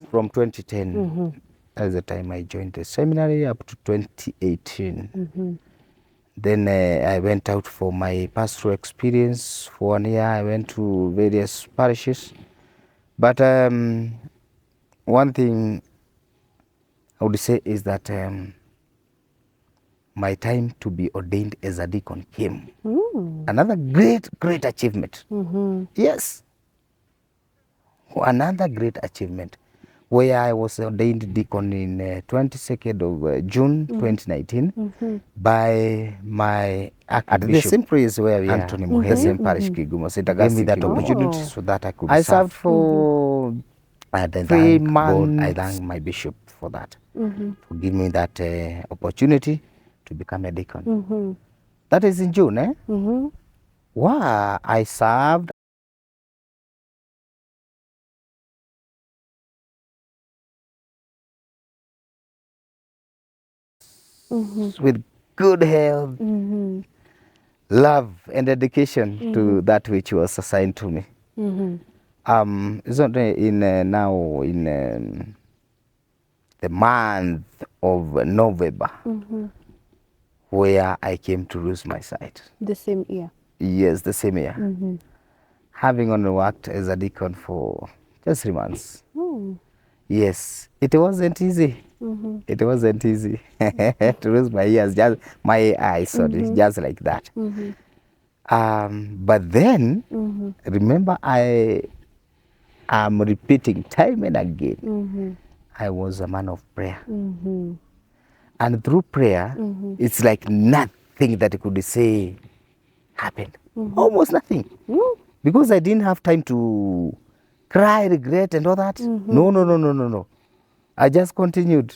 from 2010. That's the time I joined the seminary up to 2018. Then I went out for my pastoral experience for 1 year. I went to various parishes. But one thing I would say is that my time to be ordained as a deacon came. Another great achievement. Yes. Another great achievement, where I was ordained deacon in 22nd of June 2019 by my Archbishop. At the same place where we Anthony Muheria, the same parish Kigumo. So it gave me that opportunity so that I could serve for 3 months. I thank my bishop for that, for giving me that opportunity to become a deacon. That is in June, eh? Wow, I served with good health, love, and dedication to that which was assigned to me. It's not in now in the month of November where I came to lose my sight. The same year? Yes, the same year. Having only worked as a deacon for just 3 months. Yes, it wasn't easy. It wasn't easy to lose my ears, just my eyes, sorry, just like that. But then, remember, I am repeating time and again, I was a man of prayer. And through prayer, it's like nothing that could say happened. Almost nothing. Because I didn't have time to cry, regret, and all that. No. I just continued.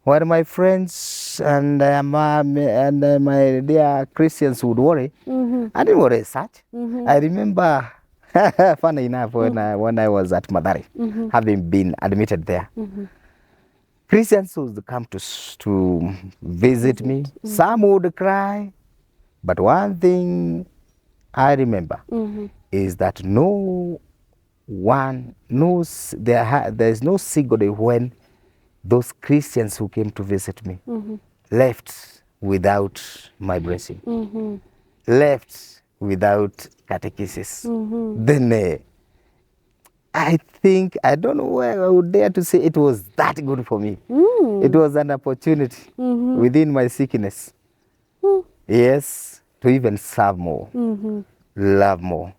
While my friends and my dear Christians would worry, I didn't worry as such. I remember, funny enough, when I was at Madari, having been admitted there, Christians would come to visit me. Some would cry, but one thing I remember is that no one knows, there is no single day when those Christians who came to visit me left without my blessing, left without catechesis. Then I think, I don't know where I would dare to say it was that good for me. It was an opportunity within my sickness. Yes, to even serve more, love more.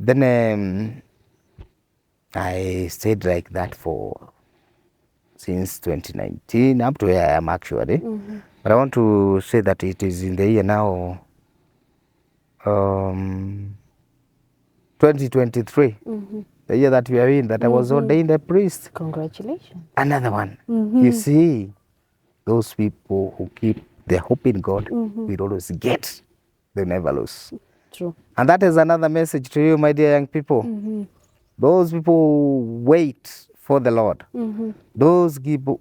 Then I stayed like that for since 2019 up to where I am actually. But I want to say that it is in the year now 2023, the year that we are in, that I was ordained a priest. Congratulations. Another one. You see, those people who keep their hope in God will always get, they never lose. True. And that is another message to you, my dear young people. Those people who wait for the Lord, those people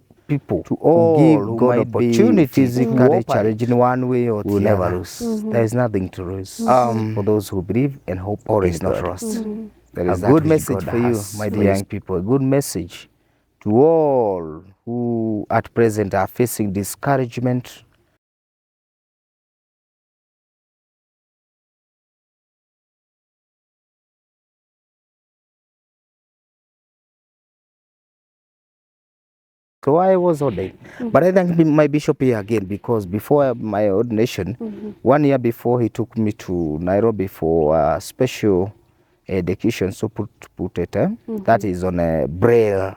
to all give God opportunities, physically challenged in one way or will never lose. There is nothing to lose. For those who believe and hope, all is not lost. There is a good message for you, my dear young people. A good message to all who at present are facing discouragement. So I was ordained. But I thank my bishop here again, because before my ordination, 1 year before, he took me to Nairobi for a special education, so put it, that is on a braille.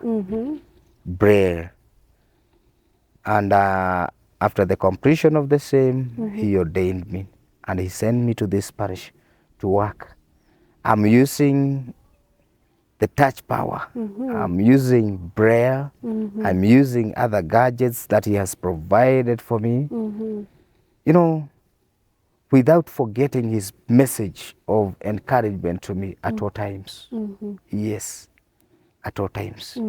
And after the completion of the same, he ordained me. And he sent me to this parish to work. I'm using the touch power. I'm using braille. I'm using other gadgets that he has provided for me. You know, without forgetting his message of encouragement to me at all times. Yes, at all times.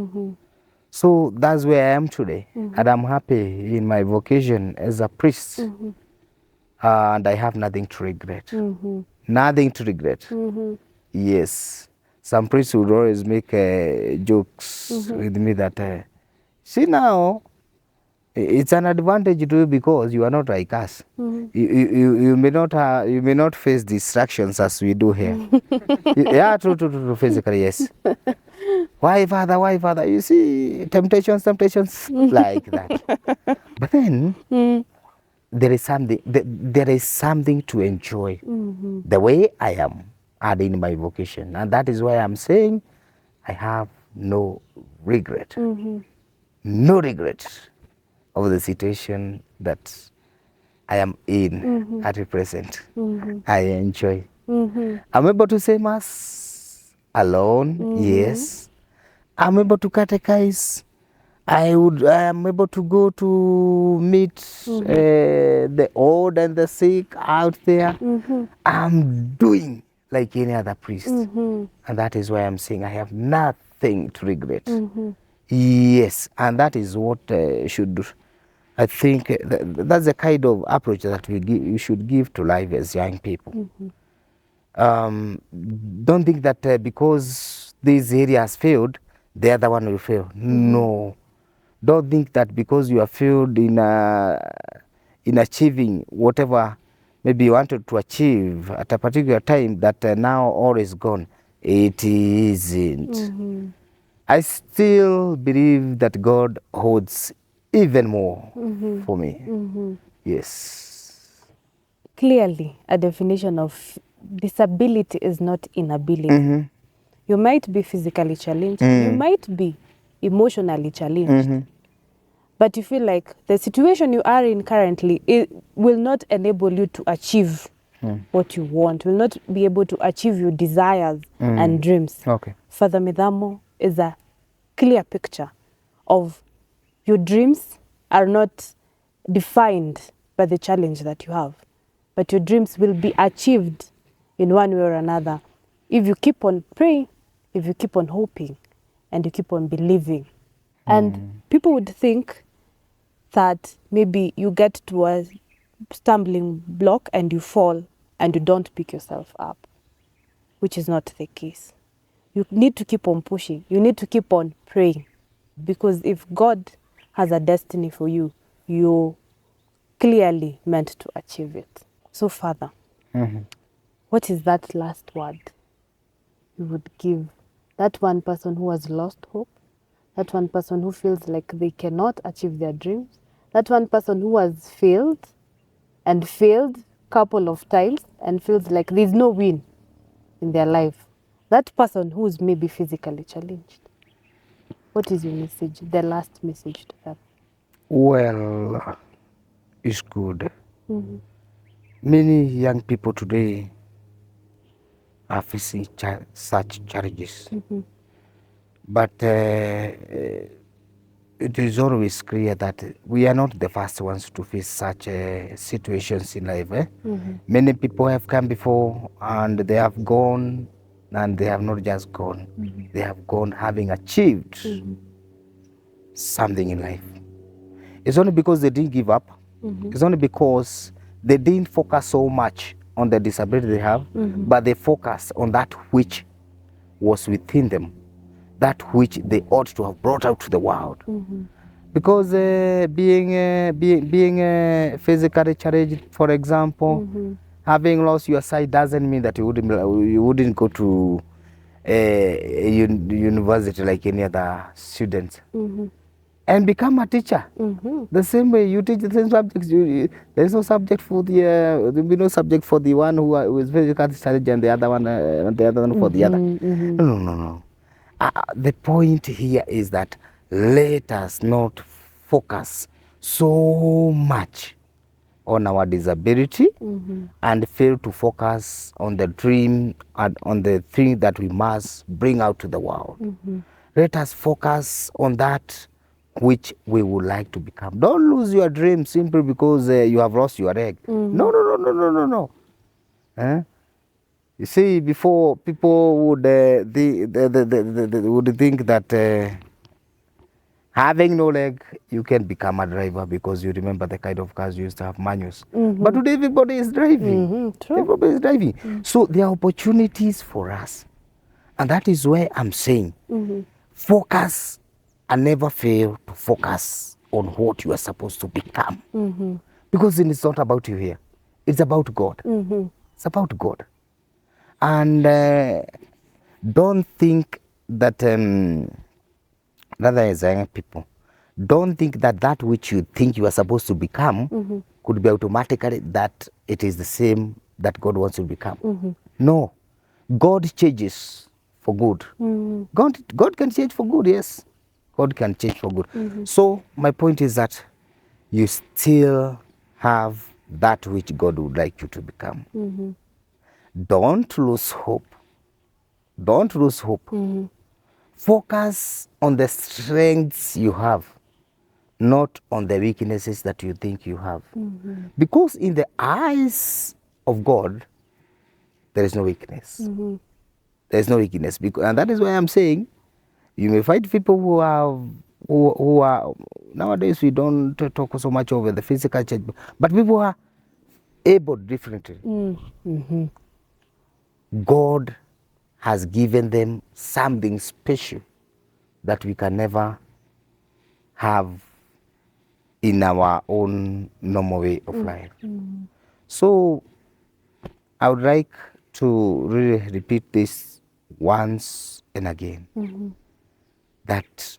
So that's where I am today. And I'm happy in my vocation as a priest. And I have nothing to regret. Nothing to regret. Yes. some priests would always make jokes with me that, see now, it's an advantage to you because you are not like us. You may not face distractions as we do here. Yeah, true, physically, yes. Why, Father? Why, Father? You see, temptations, like that. But then there is something to enjoy the way I am adding my vocation, and that is why I'm saying I have no regret, no regret of the situation that I am in at the present. I enjoy. I'm able to say mass alone, yes. I'm able to catechize. I am able to go to meet the old and the sick out there. I'm doing like any other priest. And that is why I'm saying I have nothing to regret. Yes, and that is what I think that's the kind of approach that we should give to life as young people. Don't think that because this area has failed, the other one will fail. No. Don't think that because you have failed in achieving whatever maybe you wanted to achieve at a particular time that now all is gone. It isn't. I still believe that God holds even more for me. Yes. Clearly, a definition of disability is not inability. You might be physically challenged. You might be emotionally challenged. But you feel like the situation you are in currently, it will not enable you to achieve what you want, will not be able to achieve your desires and dreams. Okay. Fr Mithamo is a clear picture of your dreams are not defined by the challenge that you have, but your dreams will be achieved in one way or another if you keep on praying, if you keep on hoping, and you keep on believing. And people would think that maybe you get to a stumbling block and you fall and you don't pick yourself up, which is not the case. You need to keep on pushing. You need to keep on praying, because if God has a destiny for you, you're clearly meant to achieve it. So, Father, what is that last word you would give that one person who has lost hope, that one person who feels like they cannot achieve their dreams, that one person who has failed couple of times and feels like there's no win in their life, that person who is maybe physically challenged? What is your message, the last message to them? Well, it's good. Many young people today are facing such challenges. But it is always clear that we are not the first ones to face such situations in life. Many people have come before and they have gone, and they have not just gone. They have gone having achieved something in life. It's only because they didn't give up. It's only because they didn't focus so much on the disability they have, but they focused on that which was within them, that which they ought to have brought out to the world. Because being physically challenged, for example, having lost your sight doesn't mean that you wouldn't go to a university like any other student and become a teacher. The same way you teach the same subjects. There is no subject for there will be no subject for the one who is physically challenged and the other one for the other. No. The point here is that let us not focus so much on our disability and fail to focus on the dream and on the thing that we must bring out to the world. Let us focus on that which we would like to become. Don't lose your dream simply because you have lost your leg. No. You see, before people would would think that having no leg, you can become a driver because you remember the kind of cars you used to have manuals. But today everybody is driving. True. Everybody is driving. So there are opportunities for us. And that is why I'm saying, focus and never fail to focus on what you are supposed to become. Because it's not about you here. It's about God. It's about God. And don't think that, rather as young people, don't think that that which you think you are supposed to become could be automatically that it is the same that God wants you to become. No. God changes for good. God can change for good, yes. God can change for good. So my point is that you still have that which God would like you to become. Don't lose hope. Don't lose hope. Focus on the strengths you have, not on the weaknesses that you think you have. Because in the eyes of God, there is no weakness. There is no weakness. And that is why I'm saying, you may find people who are nowadays we don't talk so much over the physical change, but people who are able differently. God has given them something special that we can never have in our own normal way of life. So I would like to really repeat this once and again, that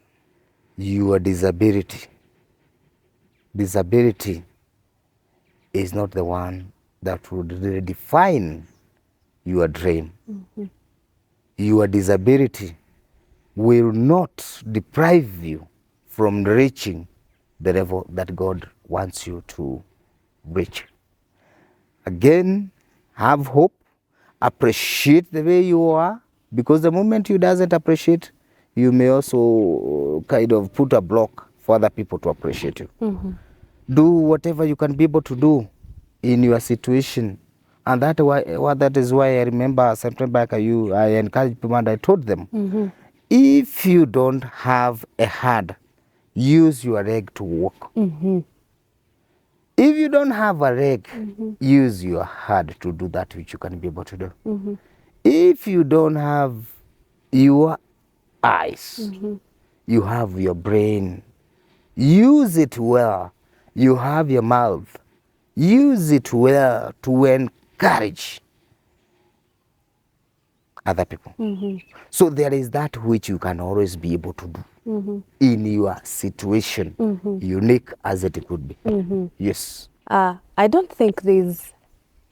your disability is not the one that would really define your dream. Your disability will not deprive you from reaching the level that God wants you to reach. Again, have hope, appreciate the way you are, because the moment you doesn't appreciate, you may also kind of put a block for other people to appreciate you. Do whatever you can be able to do in your situation. And that is why I remember sometime back I encouraged people and I told them, if you don't have a hand, use your leg to walk. If you don't have a leg, use your hand to do that which you can be able to do. If you don't have your eyes, you have your brain. Use it well. You have your mouth. Use it well to encourage other people. So there is that which you can always be able to do in your situation, unique as it could be. Yes. I don't think there's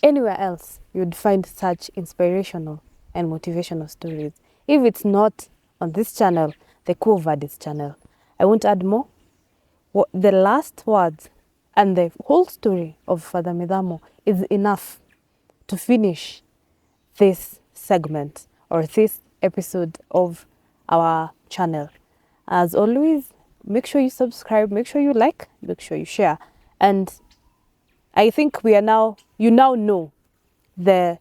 anywhere else you'd find such inspirational and motivational stories. If it's not on this channel, the Quo Vadis channel. I won't add more. The last words and the whole story of Father Mithamo is enough to finish this segment or this episode of our channel. As always, make sure you subscribe, make sure you like, make sure you share. And I think you now know the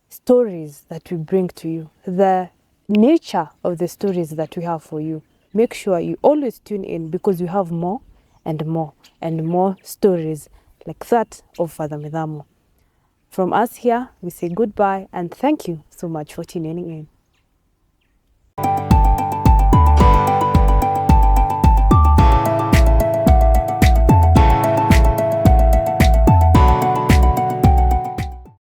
stories that we bring to you, the nature of the stories that we have for you. Make sure you always tune in, because we have more and more and more stories like that of Father Mithamo. From us here, we say goodbye and thank you so much for tuning in.